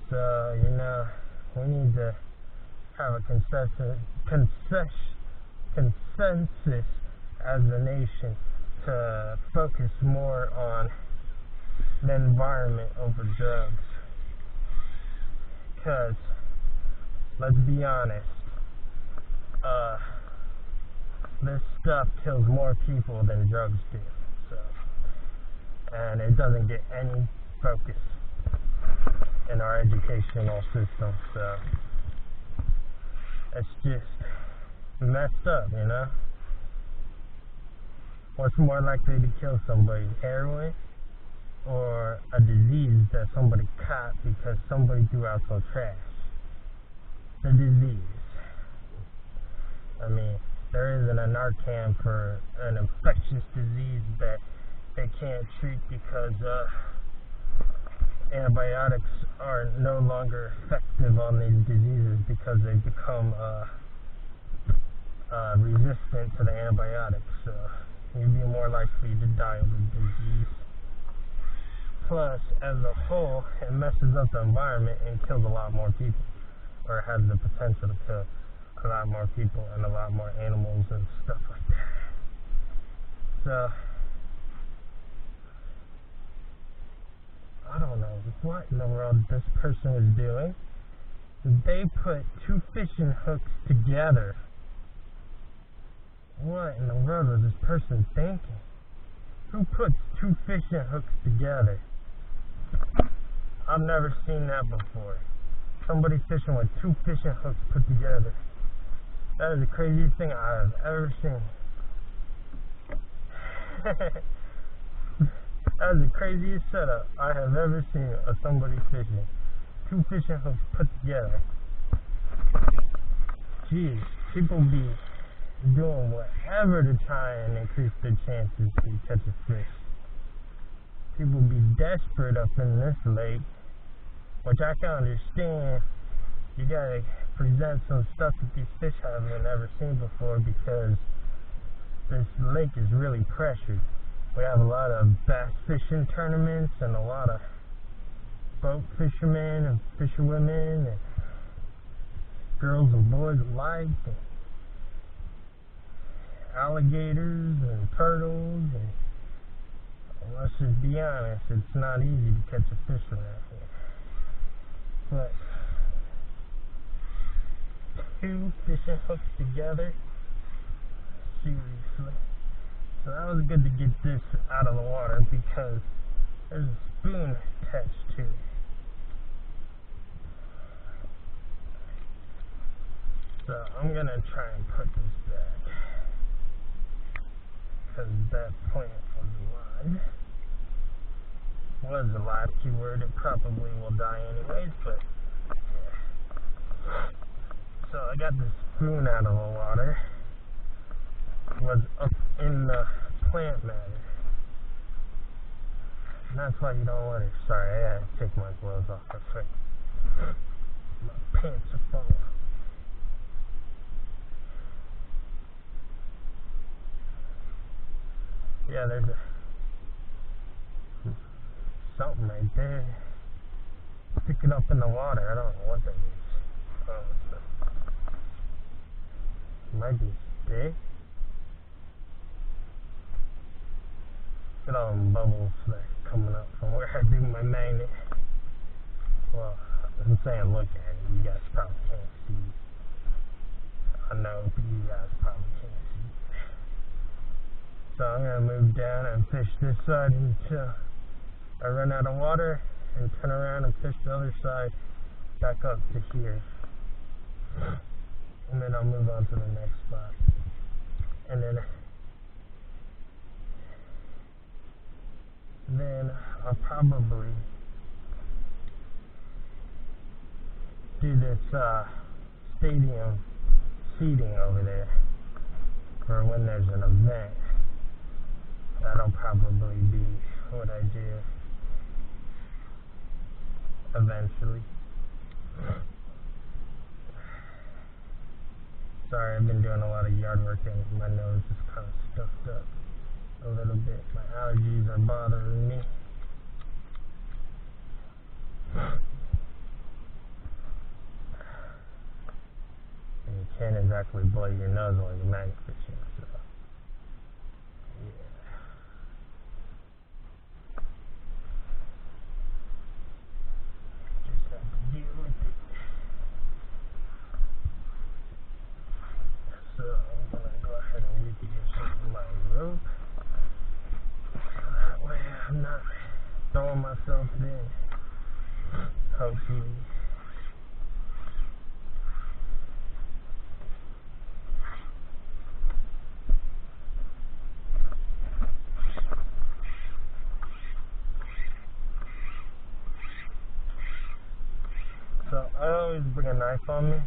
So, we need to have a consensus as a nation to focus more on the environment over drugs. Because, let's be honest, this stuff kills more people than drugs do. So, and it doesn't get any focus in our educational system. So, it's just messed up, What's more likely to kill somebody, heroin or a disease that somebody caught because somebody threw out some trash? The disease. I mean, there isn't a Narcan for an infectious disease that they can't treat because antibiotics are no longer effective on these diseases because they've become resistant to the antibiotics. So you'd be more likely to die of the disease. Plus, as a whole, it messes up the environment and kills a lot more people, or has the potential to kill a lot more people and a lot more animals and stuff like that. So, I don't know what in the world this person was doing. They put two fishing hooks together. What in the world was this person thinking? Who puts two fishing hooks together? I've never seen that before. Somebody fishing with two fishing hooks put together. That is the craziest thing I have ever seen. That is the craziest setup I have ever seen of somebody fishing. Two fishing hooks put together. Jeez, people be doing whatever to try and increase their chances to catch a fish. People be desperate up in this lake, which I can understand. You gotta present some stuff that these fish haven't ever seen before because this lake is really pressured. We have a lot of bass fishing tournaments and a lot of boat fishermen and fisherwomen and girls and boys alike, and alligators and turtles, and let's just be honest, it's not easy to catch a fish around here. But two fishing hooks together, seriously. So that was good to get this out of the water because there's a spoon attached to it. So I'm gonna try and put this back because that plant was a live keyword. It probably will die anyways, but yeah. So I got this spoon out of the water. It was up in the plant matter. And that's why you don't want it. Sorry, I had to take my gloves off real quick. My pants are falling. Yeah, there's something right there. Pick it up in the water. I don't know what that is. It might be a stick. Look at all them bubbles that are coming up from where I do my magnet. Well, I'm saying look at it. You guys probably can't see. I know, but you guys probably can't see. So I'm going to move down and fish this side until I run out of water and turn around and fish the other side back up to here. And then I'll move on to the next spot. And then I'll probably do this stadium seating over there for when there's an event. That'll probably be what I do eventually. Sorry, I've been doing a lot of yard work and my nose is kind of stuffed up a little bit. My allergies are bothering me. exactly blow your nose while you're magnet fishing. So, yeah. Just have to deal with it. So I'm gonna go ahead and recondition my rope. That way I'm not throwing myself in. Hopefully. So I always bring a knife on me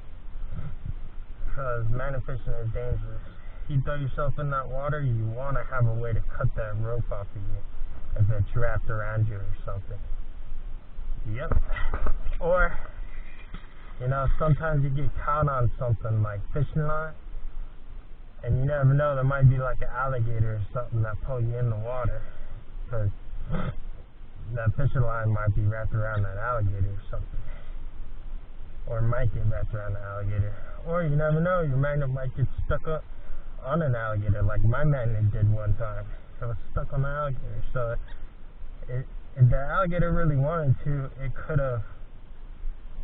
because magnet fishing is dangerous. You throw yourself in that water, you want to have a way to cut that rope off of you if it's wrapped around you or something. Yep. Or, sometimes you get caught on something like fishing line, and you never know, there might be like an alligator or something that pull you in the water, because that fishing line might be wrapped around that alligator or something. Or might get wrapped around the alligator. Or you never know, your magnet might get stuck up on an alligator, like my magnet did one time. It was stuck on the alligator. So if the alligator really wanted to, it could have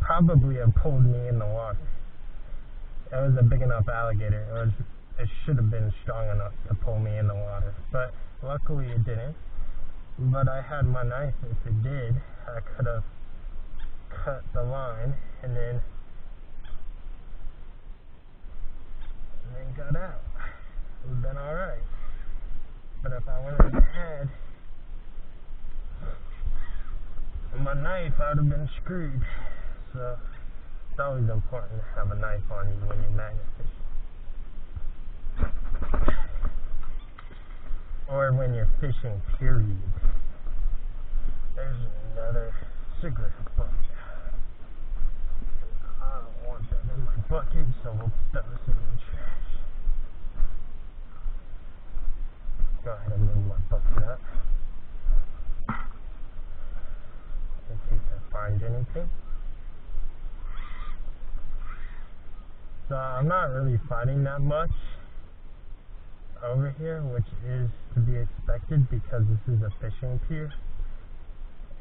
probably have pulled me in the water. It was a big enough alligator. It should have been strong enough to pull me in the water. But luckily it didn't. But I had my knife. If it did, I could have cut the line and then got out. It would have been alright. But if I wouldn't have had my knife, I would have been screwed. So it's always important to have a knife on you when you're magnet fishing. Or when you're fishing, period. There's another cigarette butt. I don't want that in my bucket, so we'll throw this in the trash. Go ahead and move my bucket up in case I find anything. So I'm not really fighting that much over here, which is to be expected because this is a fishing pier.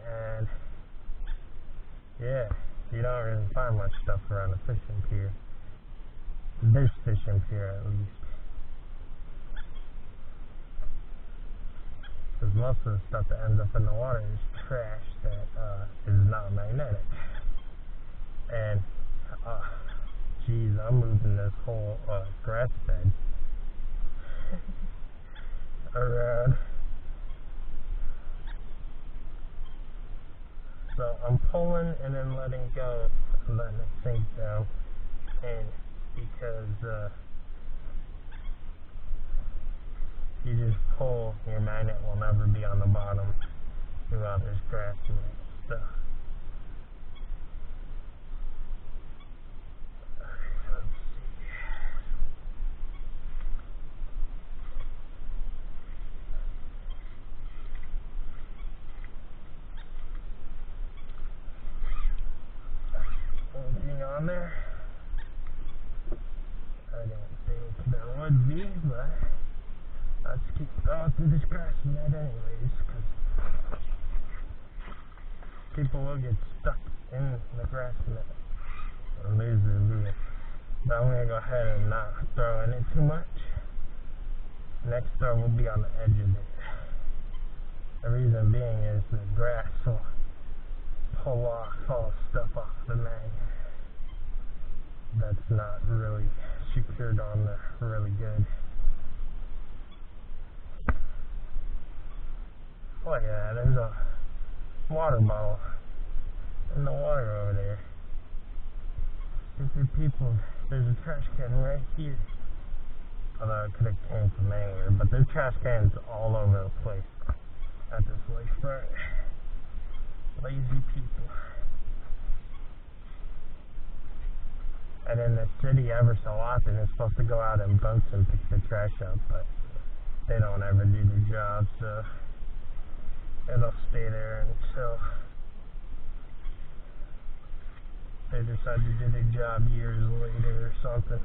And yeah, you don't really find much stuff around a fishing pier. This fishing pier, at least. Because most of the stuff that ends up in the water is trash that is not magnetic. And, geez, I'm moving this whole grass bed around. So I'm pulling and then letting go and letting it sink down in because you just pull, your magnet will never be on the bottom throughout this grass and stuff. Anything on there? I don't think there would be, but let's keep going through this grass net anyways, because people will get stuck in the grass net and lose their lure. But I'm going to go ahead and not throw in it too much. Next throw will be on the edge of it. The reason being is the grass will pull off all stuff off the magnet that's not really secured on there really good. Oh yeah, there's a water bottle in the water over there. Stupid people, there's a trash can right here. Although it could have came from anywhere, but there's trash cans all over the place at this lakefront. Lazy people. And in the city, ever so often, it's supposed to go out in boats and pick the trash up, but they don't ever do their job, so it'll stay there until they decide to do their job years later or something.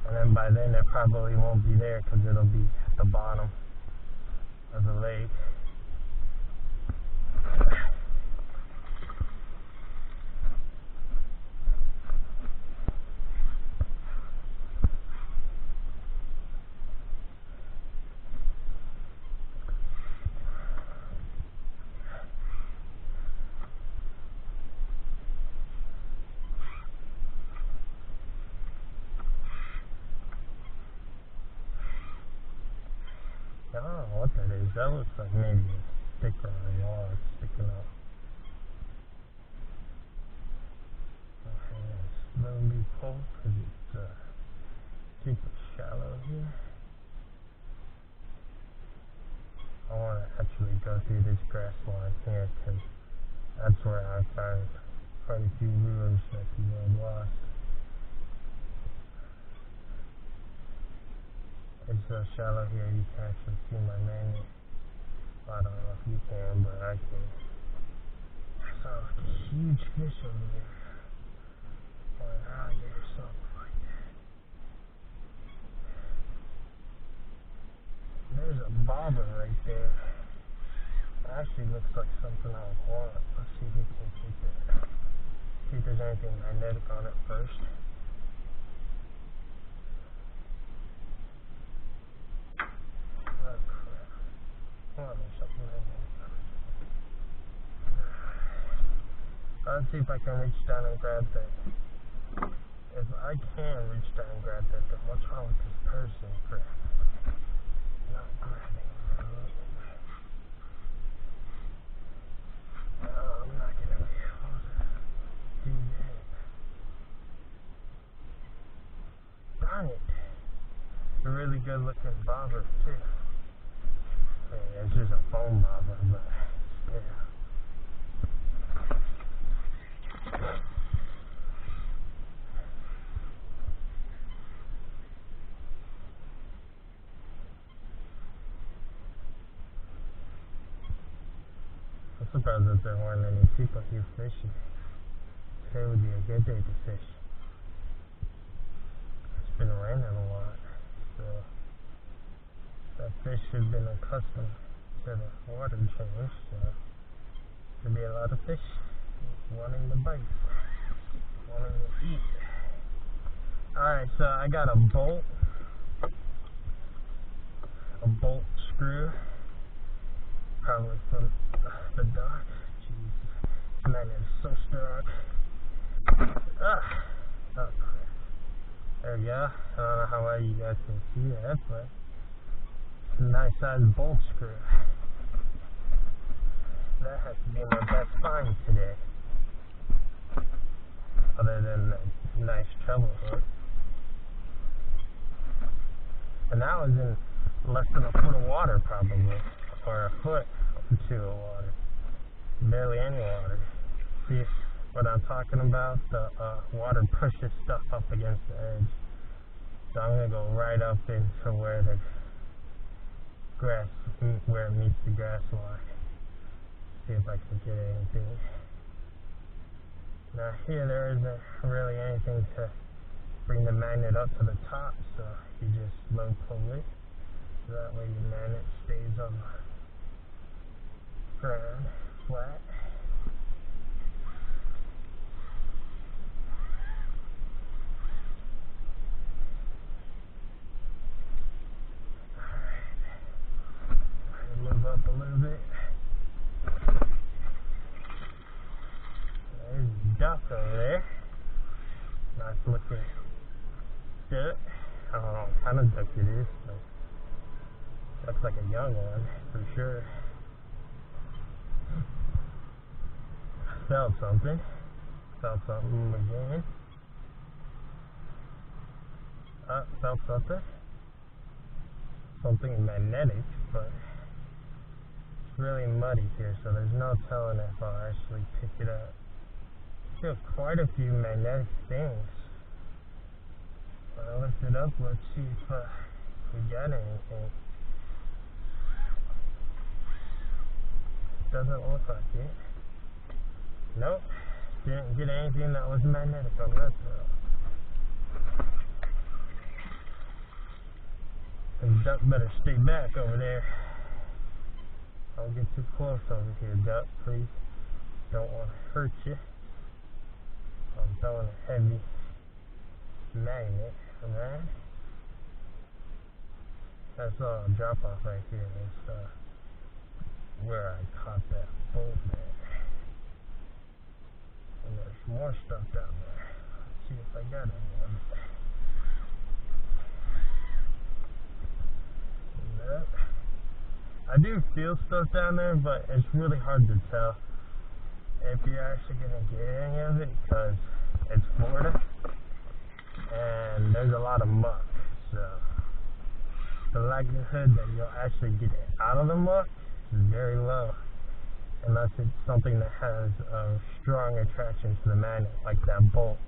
And then by then it probably won't be there because it'll be at the bottom of the lake. I don't know what that is. That looks like maybe a stick or a log sticking up. Okay, it's a little bit cold because it's super shallow here. I want to actually go through this grass line here because that's where I found quite a few lures that people have lost. It's so shallow here you can actually see my magnet. Well, I don't know if you can, but I can. I saw like a huge fish over there. Or an alligator or something like that. There's a bobber right there. It actually looks like something I would want. Let's see if we can take that. See if there's anything magnetic on it first. Let's see if I can reach down and grab that. If I can reach down and grab that, then what's wrong with this person for not grabbing it? No, I'm not gonna be able to do that. Darn it. It's a really good looking bobber too. I mean, it's just a foam bobber, but yeah. I'm surprised that there weren't any people here fishing. Today would be a good day to fish. It's been raining a lot, so that fish should have been accustomed to the water change, so there'll be a lot of fish wanting to bite, wanting to eat. Alright, so I got a bolt screw, probably from the dock. Jeez, this magnet is so strong. Oh, there we go. I don't know how well you guys can see that, but it's a nice sized bolt screw. That has to be my best find today, other than the nice treble hook. And that was in less than a foot of water probably, or a foot or two of water. Barely any water. See what I'm talking about? The water pushes stuff up against the edge. So I'm going to go right up into where the grass, where it meets the grass line. See if I can get anything. Now here there isn't really anything to bring the magnet up to the top, so you just low pull it. So that way your magnet stays on the ground flat. Alright. Move up a little bit. There's a duck over there. Nice looking duck. I don't know what kind of duck it is, but looks like a young one for sure. Felt something. Felt something again. Felt something. Something magnetic, but it's really muddy here, so there's no telling if I'll actually pick it up. Feel quite a few magnetic things. When I lift it up, let's see if we got anything. Doesn't look like it. Nope. Didn't get anything that was magnetic on that though. And duck better stay back over there. Don't get too close over here, duck, please. Don't want to hurt you. I'm throwing a heavy magnet, alright? That's all drop off right here. That's where I caught that bolt at. And there's more stuff down there. Let's see if I got any of it. Nope. I do feel stuff down there, but it's really hard to tell if you're actually going to get any of it because it's Florida and there's a lot of muck, so the likelihood that you'll actually get it out of the muck is very low unless it's something that has a strong attraction to the magnet like that bolt.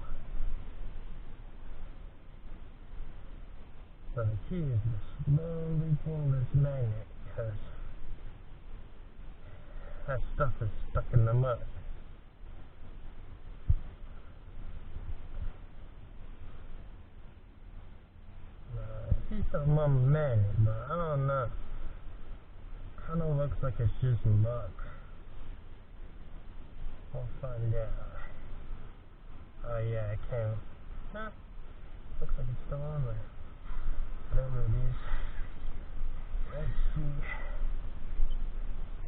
So the key is to slowly pull this magnet because that stuff is stuck in the mud. I see something on the magnet, but I don't know. Kind of looks like it's just muck. We'll find out. Oh yeah, I can. Huh? Looks like it's still on there. Whatever it is. Let's see.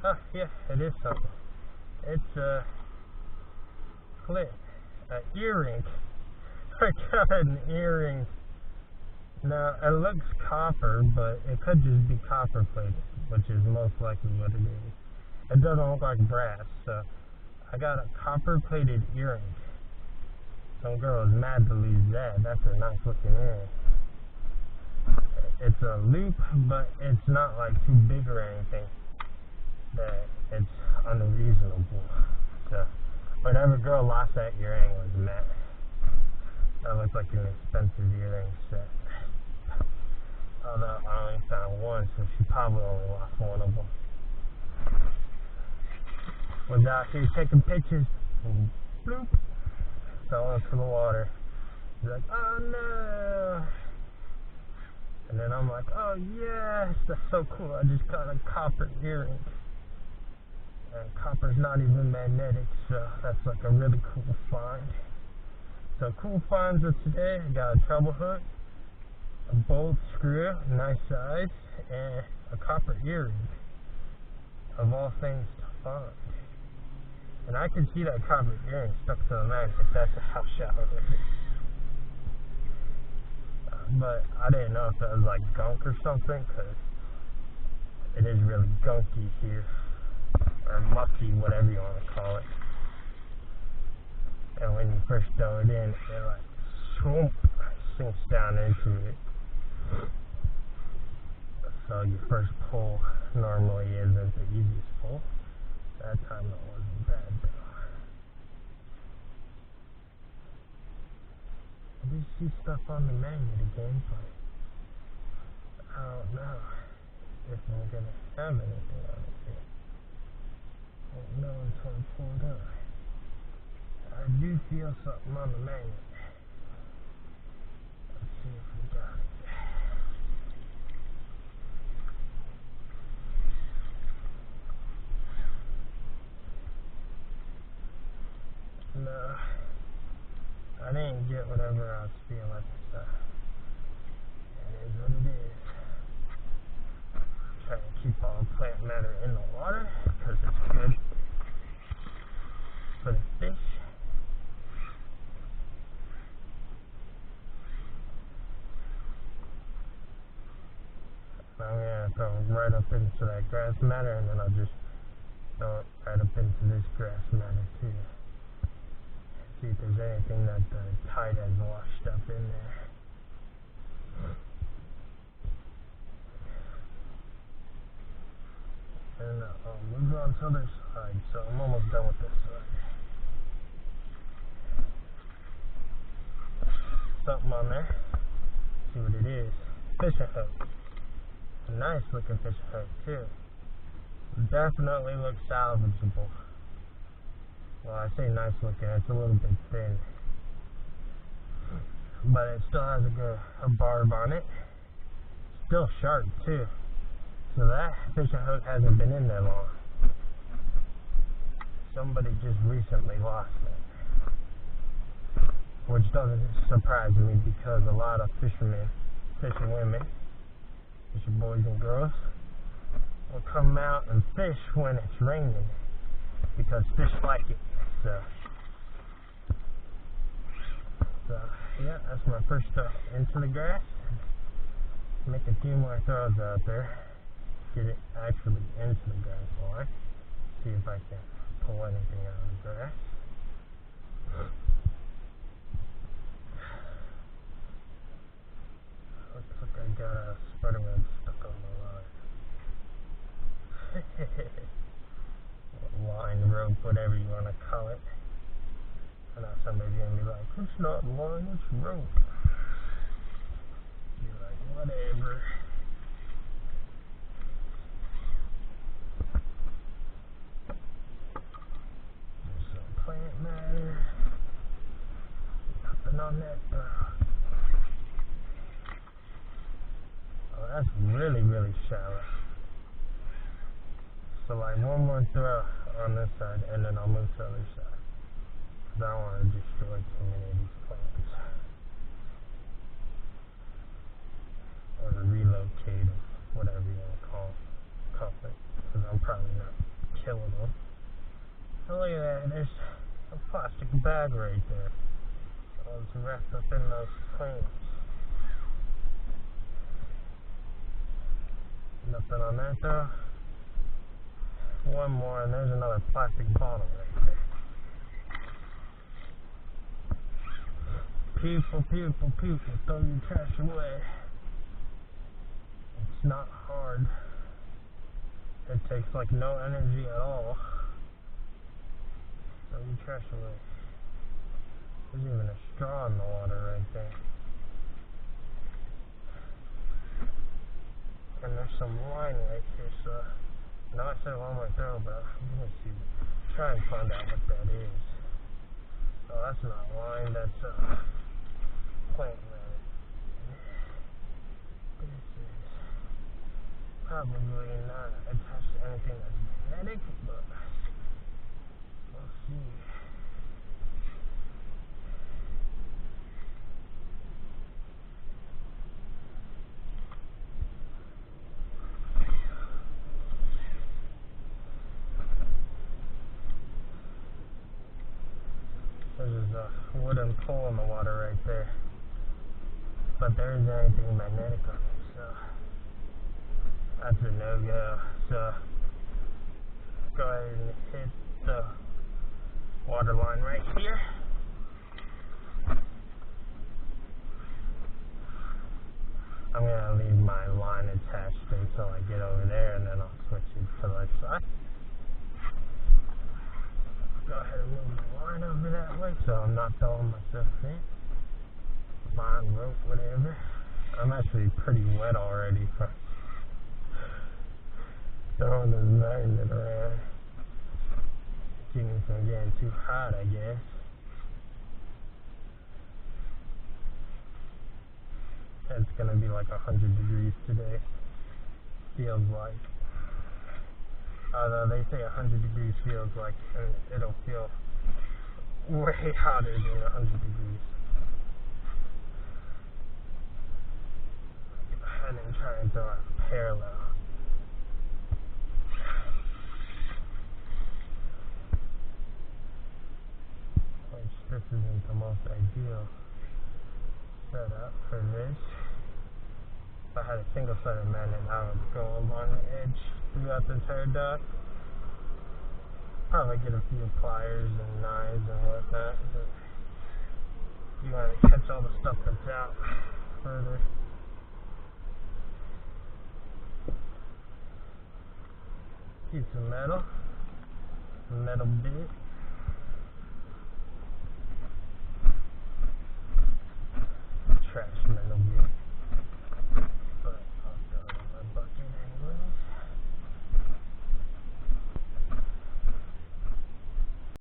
Oh yeah, it is something. It's a clip, an earring. I got an earring. Now it looks copper, but it could just be copper plated, which is most likely what it is. It doesn't look like brass, so I got a copper plated earring. Some girl is mad to lose that. That's a nice looking earring. It's a loop, but it's not like too big or anything that it's unreasonable. So whatever girl lost that earring was mad. That looked like an expensive earring set. Although I only found one, so she probably only lost one of them. Was out here taking pictures, and bloop, fell into the water. She's like, oh no! And then I'm like, oh yes, that's so cool, I just got a copper earring. And copper's not even magnetic, so that's like a really cool find. So cool finds of today, I got a treble hook, a bolt screw, nice size, and a copper earring. Of all things to find. And I can see that copper earring stuck to the magnet. That's how shallow it is. But I didn't know if that was like gunk or something, because it is really gunky here. Or mucky, whatever you want to call it. And when you first throw it in, it like swoop, sinks down into it. So your first pull normally isn't the easiest pull. That time it wasn't bad though. I do see stuff on the magnet again, but I don't know if I'm going to have anything on it here. I won't know until I pull it up. I do feel something on the magnet. Let's see if we got it. No, I didn't get whatever I was feeling, so it is what it is. Trying to keep all the plant matter in the water because it's good for the fish. I'm going to throw it right up into that grass matter, and then I'll just throw it right up into this grass matter too. See if there's anything that the tide has washed up in there. And I'll move on to the other side, so I'm almost done with this side. Something on there. See what it is. Fishing hook. A nice looking fishing hook too. Definitely looks salvageable. Well, I say nice looking, it's a little bit thin. But it still has a barb on it. still sharp too. So that fishing hook hasn't been in there long. Somebody just recently lost it. Which doesn't surprise me because a lot of fishermen, fishing women, fishing boys and girls, will come out and fish when it's raining because fish like it. So yeah, that's my first throw into the grass. Make a few more throws out there. Get it actually into the grass line. See if I can pull anything out of the grass. Looks like I got a spider web stuck on the line. Line, rope, whatever you want to call it. I know somebody's gonna be like, it's not line, it's rope. Be like, whatever. There's some plant matter. Nothing on that throw. Oh, that's really, really shallow. So like one more throw on this side and then I'll move to the other side. Because I don't want to destroy too many of these plants. Or relocate them, whatever you want to call it. Because I'm probably not killing them. Oh, look at that, there's a plastic bag right there. Oh, it's wrapped up in those plants. Nothing on that though. One more and there's another plastic bottle right there. People, throw your trash away. It's not hard. It takes like no energy at all. Throw your trash away. There's even a straw in the water right there. And there's some line right here, so I know I said one more throw, but I'm gonna try and find out what that is. Oh, that's not line, that's plant matter. This is probably not attached to anything that's magnetic, but we'll see. There's a wooden pole in the water right there. But there isn't anything magnetic on it, so that's a no-go. So go ahead and hit the water line right here. I'm gonna leave my line attached until I get over there and then I'll switch it to the other side. Go ahead and move the line over that way so I'm not throwing myself in. Line, rope, whatever. I'm actually pretty wet already from throwing this magnet around. Keep me from getting too hot, I guess. It's gonna be like 100 degrees today. Feels like. Although they say 100 degrees feels like, and it'll feel way hotter than 100 degrees. Go ahead and try and throw it parallel. Which this isn't the most ideal setup for this. If I had a single sided magnet, I would go along the edge throughout the entire dock. Probably get a few pliers and knives and whatnot, but you want to catch all the stuff that's out further. Piece of metal bit.